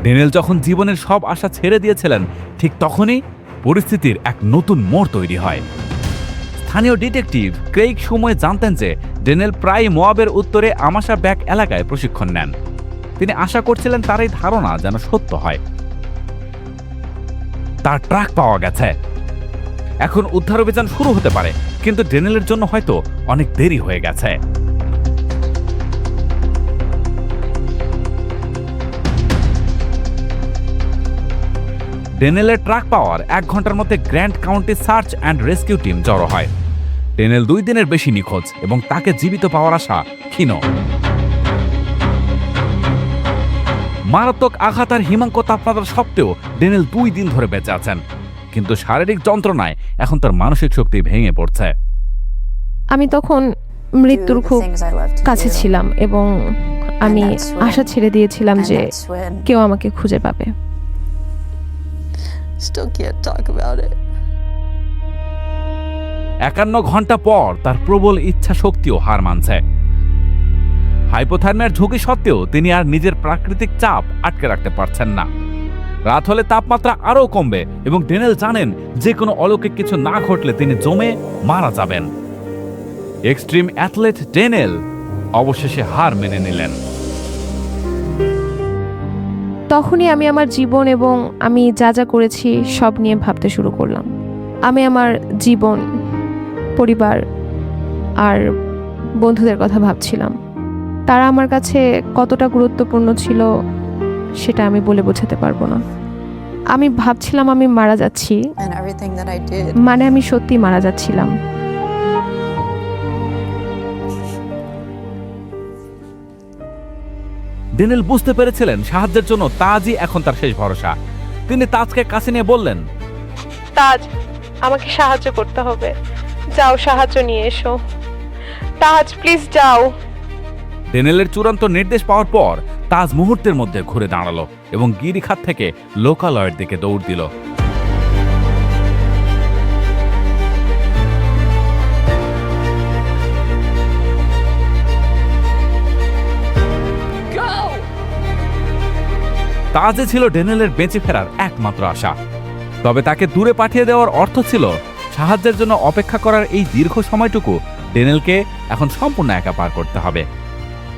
Daniel যখন জীবনের সব আশা ছেড়ে দিয়েছিলেন, ঠিক তখনই পরিস্থিতির এক নতুন মোড় তৈরি হয়। স্থানীয় ডিটেকটিভ ক্রেইগ সময় জানতেন যে ড্যানিয়েল প্রায় মোয়াবের উত্তরে আমাশা ব্যাক এলাকায় প্রশিক্ষণ নেন। তিনি আশা করছিলেন তার এই ধারণা যেন সত্য হয়। তার ট্রাক পাওয়া গেছে। এখন উদ্ধার অভিযান শুরু হতে পারে, কিন্তু ড্যানিয়েলের জন্য হয়তো অনেক দেরি হয়ে গেছে। ড্যানিয়েলের ট্রাক পাওয়ার 1 ঘন্টার মধ্যে grand county search and rescue team জড়ো হয়। ড্যানিয়েল 2 দিনের বেশি নিখোঁজ এবং তাকে জীবিত পাওয়ার আশা ক্ষীণ। মারাত্মক আঘাত আর হিমাঙ্ক তাপমাত্রা সত্ত্বেও ড্যানিয়েল 2 দিন ধরে বেঁচে আছেন, কিন্তু শারীরিক যন্ত্রণায় এখন তার মানসিক শক্তি ভেঙে পড়ছে। আমি তখন মৃত্যুর খুব কাছে ছিলাম এবং আমি আশা ছেড়ে দিয়েছিলাম যে কেউ আমাকে খুঁজে পাবে। Still can't talk about it. 51 ঘন্টা পর তার প্রবল ইচ্ছা শক্তিও হার মানছে। হাইপোথার্মিয়ার ঝুঁকি সত্ত্বেও তিনি আর নিজের প্রাকৃতিক চাপ আটকে রাখতে পারছেন না। রাত হলে তাপমাত্রা আরও কমবে এবং ড্যানিয়েল জানেন যে কোনো অলৌকিক কিছু না ঘটলে তিনি জমে মারা যাবেন। এক্সট্রিম অ্যাথলেট ড্যানিয়েল অবশেষে হার মেনে নিলেন। তখনই আমি আমার জীবন এবং আমি যা যা করেছি সব নিয়ে ভাবতে শুরু করলাম। আমি আমার জীবন, পরিবার আর বন্ধুদের কথা ভাবছিলাম। তারা আমার কাছে কতটা গুরুত্বপূর্ণ ছিল সেটা আমি বলে বোঝাতে পারবো না। আমি ভাবছিলাম আমি মারা যাচ্ছি, And everything that I did. মানে আমি সত্যি মারা যাচ্ছিলাম। ড্যানিয়েল বুঝতে পেরেছিলেন সাহায্যের জন্য তাজই এখন তার শেষ ভরসা। তিনি তাজকে কাছে নিয়ে বললেন, তাজ, আমাকে সাহায্য করতে হবে। যাও, সাহায্য নিয়ে এসো। তাজ, প্লিজ যাও। ড্যানিয়েলের চূড়ান্ত নির্দেশ পাওয়ার পর তাজ মুহূর্তের মধ্যে ঘুরে দাঁড়ালো এবং গিরিখাত থেকে লোকালয়ের দিকে দৌড় দিল। তাজে ছিল ড্যানিয়েলের বেঁচে ফেরার একমাত্র আশা। তবে তাকে দূরে পাঠিয়ে দেওয়ার অর্থ ছিল সাহায্যের জন্য অপেক্ষা করার এই দীর্ঘ সময়টুকু ড্যানিয়েলকে এখন সম্পূর্ণ একা পার করতে হবে।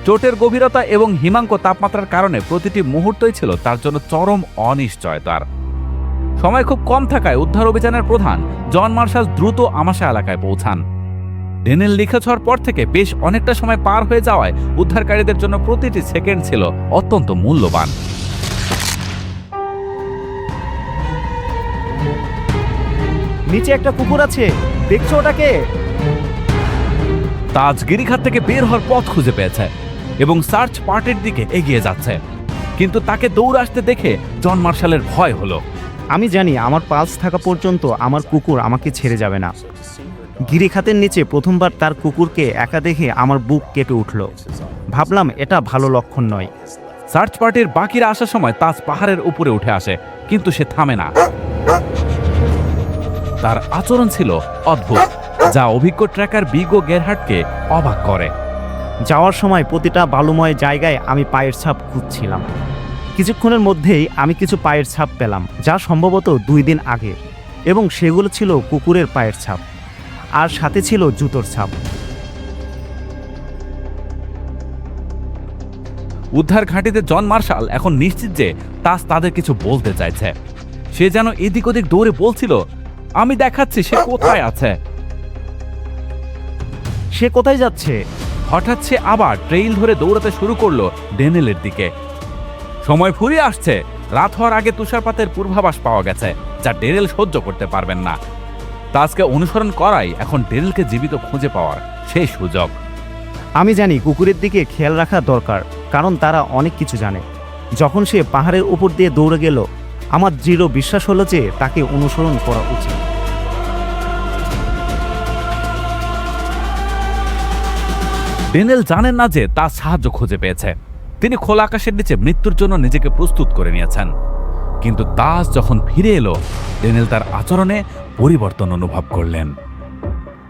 চোটের গভীরতা এবং হিমাঙ্ক তাপমাত্রার কারণে প্রতিটি মুহূর্তই ছিল তার জন্য চরম অনিশ্চয়তার। সময় খুব কম থাকায় উদ্ধার অভিযানের প্রধান জন মার্শাল দ্রুত আমাশা এলাকায় পৌঁছান। ড্যানিয়েল নিখোঁজ হওয়ার পর থেকে বেশ অনেকটা সময় পার হয়ে যাওয়ায় উদ্ধারকারীদের জন্য প্রতিটি সেকেন্ড ছিল অত্যন্ত মূল্যবান। নিচে একটা কুকুর আছে, দেখছো ওটাকে? তাজ গিরিখাত থেকে বের হওয়ার পথ খুঁজে পেয়েছে এবং সার্চ পার্টির দিকে এগিয়ে যাচ্ছে, কিন্তু তাকে দৌড় আসতে দেখে জন মার্শালের ভয় হলো। আমি জানি আমার পালস থাকা পর্যন্ত আমার কুকুর আমাকে ছেড়ে যাবে না। গিরিখাতের নিচে প্রথমবার তার কুকুরকে একা দেখে আমার বুক কেঁপে উঠল। ভাবলাম এটা ভালো লক্ষণ নয়। সার্চ পার্টির বাকিরা আসার সময় তাজ পাহাড়ের উপরে উঠে আসে, কিন্তু সে থামে না। তার আচরণ ছিল অদ্ভুত, যা অভিজ্ঞ ট্র্যাকার বিগো গেরহার্টকে অবাক করে। যাওয়ার সময় প্রতিটা বালুময় জায়গায় আমি পায়ের ছাপ খুঁজছিলাম। কিছুক্ষণের মধ্যেই আমি কিছু পায়ের ছাপ পেলাম, যা সম্ভবত 2 দিন আগে, এবং সেগুলো ছিল কুকুরের পায়ের ছাপ, আর সাথে ছিল জুতোর ছাপ। উদ্ধার ঘাঁটিতে জন মার্শাল এখন নিশ্চিত যে তাজ তাদের কিছু বলতে চাইছে। সে যেন এদিক ওদিক দৌড়ে বলছিল, আমি দেখাচ্ছি সে কোথায় আছে। সে কোথায় যাচ্ছে? হঠাৎ সে আবার ট্রেইল ধরে দৌড়াতে শুরু করলো ড্যানিয়েলের দিকে। সময় ফুরিয়ে আসছে। রাত হওয়ার আগে তুষারপাতের পূর্বাভাস পাওয়া গেছে, যা ড্যানিয়েল সহ্য করতে পারবেন না। তাজকে অনুসরণ করাই এখন ড্যানিয়েলকে জীবিত খুঁজে পাওয়ার সেই সুযোগ। আমি জানি কুকুরের দিকে খেয়াল রাখা দরকার, কারণ তারা অনেক কিছু জানে। যখন সে পাহাড়ের উপর দিয়ে দৌড়ে গেল, আমার দৃঢ় বিশ্বাস হলো যে তাকে অনুসরণ করা উচিত। ড্যানিয়েল জানেন না যে তার সাহায্য খুঁজে পেয়েছে। তিনি খোলা আকাশের নিচে মৃত্যুর জন্য নিজেকে প্রস্তুত করে নিয়েছেন। কিন্তু তাজ যখন ফিরে এলো, ড্যানিয়েল তার আচরণে পরিবর্তন অনুভব করলেন।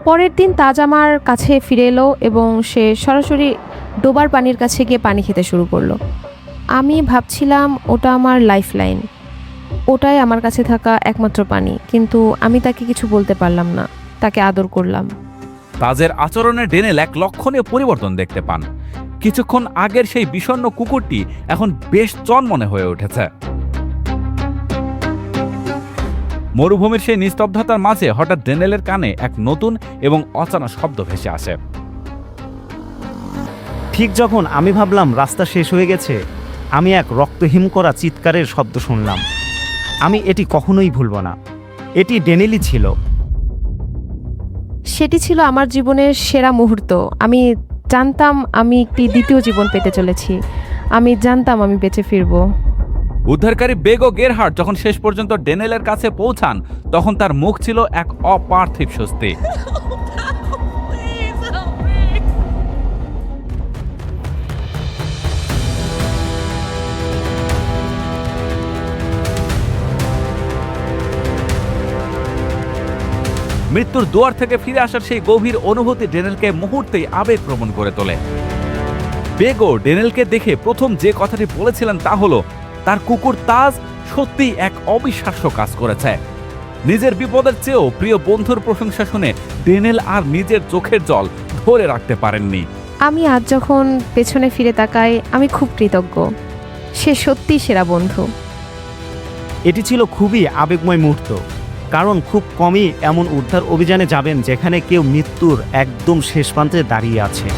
পরের দিন তাজ আমার কাছে ফিরে এলো এবং সে সরাসরি ডোবার পানির কাছে গিয়ে পানি খেতে শুরু করলো। আমি ভাবছিলাম ওটা আমার লাইফ লাইন, ওটাই আমার কাছে থাকা একমাত্র পানি, কিন্তু আমি তাকে কিছু বলতে পারলাম না, তাকে আদর করলাম। তাজের আচরণে ডেনেল এক লক্ষণীয় পরিবর্তন দেখতে পান। কিছুক্ষণ আগের সেই বিষণ্ণ কুকুরটি এখন বেশ চনমনে হয়ে উঠেছে। মরুভূমির সেই নিস্তব্ধতার মাঝে হঠাৎ ডেনেলের কানে এক নতুন এবং অজানা শব্দ ভেসে আসে। ঠিক যখন আমি ভাবলাম রাস্তা শেষ হয়ে গেছে, আমি এক রক্তহিম করা চিৎকারের শব্দ শুনলাম। আমি এটি কখনোই ভুলব না, এটি ডেনেলি ছিল। সেটি ছিল আমার জীবনের সেরা মুহূর্ত। আমি জানতাম আমি একটি দ্বিতীয় জীবন পেতে চলেছি, আমি জানতাম আমি বেঁচে ফিরবো। উদ্ধারকারী বেগো গেরহার্ট যখন শেষ পর্যন্ত ডেনেলের কাছে পৌঁছান, তখন তার মুখ ছিল এক অপার্থিব স্বস্তি। Please help me. মৃত্যুর দুয়ার থেকে ফিরে আসার সেই গভীর অনুভূতি ডেনেলকে মুহূর্তেই আবেগপ্রবণ করে তোলে। বেগো ডেনেলকে দেখে প্রথম যে কথাটি বলেছিলেন তা হলো তার কুকুর তাজ সত্যিই এক অবিশ্বাস্য কাজ করেছে। নিজের বিপদের চেয়েও প্রিয় বন্ধুর প্রশংসা শুনে ডেনেল আর নিজের চোখের জল ধরে রাখতে পারেননি। আমি আজ যখন পেছনে ফিরে তাকাই, আমি খুব কৃতজ্ঞ। সে সত্যিই সেরা বন্ধু। এটি ছিল খুবই আবেগময় মুহূর্ত, কারণ খুব কমই এমন উদ্ধার অভিযানে যাবেন যেখানে কেউ মৃত্যুর একদম শেষ প্রান্তে দাঁড়িয়ে আছে।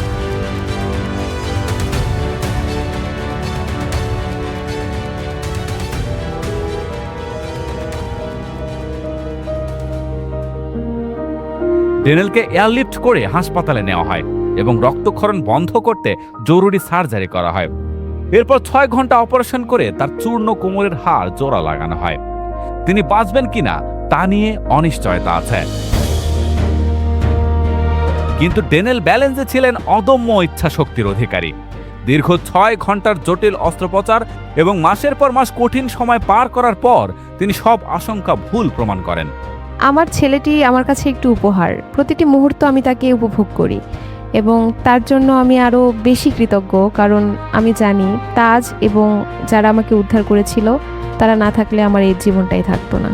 ডেনেলকে এয়ারলিফট করে হাসপাতালে নেওয়া হয় এবং রক্তক্ষরণ বন্ধ করতে জরুরি সার্জারি করা হয়। এরপর 6 ঘন্টা অপারেশন করে তার চূর্ণ কোমরের হাড় জোড়া লাগানো হয়। তিনি বাঁচবেন কিনা তা নিয়ে অনিশ্চয়তা আছে, কিন্তু ডেনেল ব্যালেন্সে ছিলেন অদম্য ইচ্ছা শক্তির অধিকারী। দীর্ঘ 6 ঘন্টার জটিল অস্ত্রোপচার এবং মাসের পর মাস কঠিন সময় পার করার পর তিনি সব আশঙ্কা ভুল প্রমাণ করেন। আমার ছেলেটি আমার কাছে একটু উপহার। প্রতিটি মুহূর্ত আমি তাকে উপভোগ করি এবং তার জন্য আমি আরও বেশি কৃতজ্ঞ, কারণ আমি জানি তাজ এবং যারা আমাকে উদ্ধার করেছিল তারা না থাকলে আমার এই জীবনটাই থাকতো না।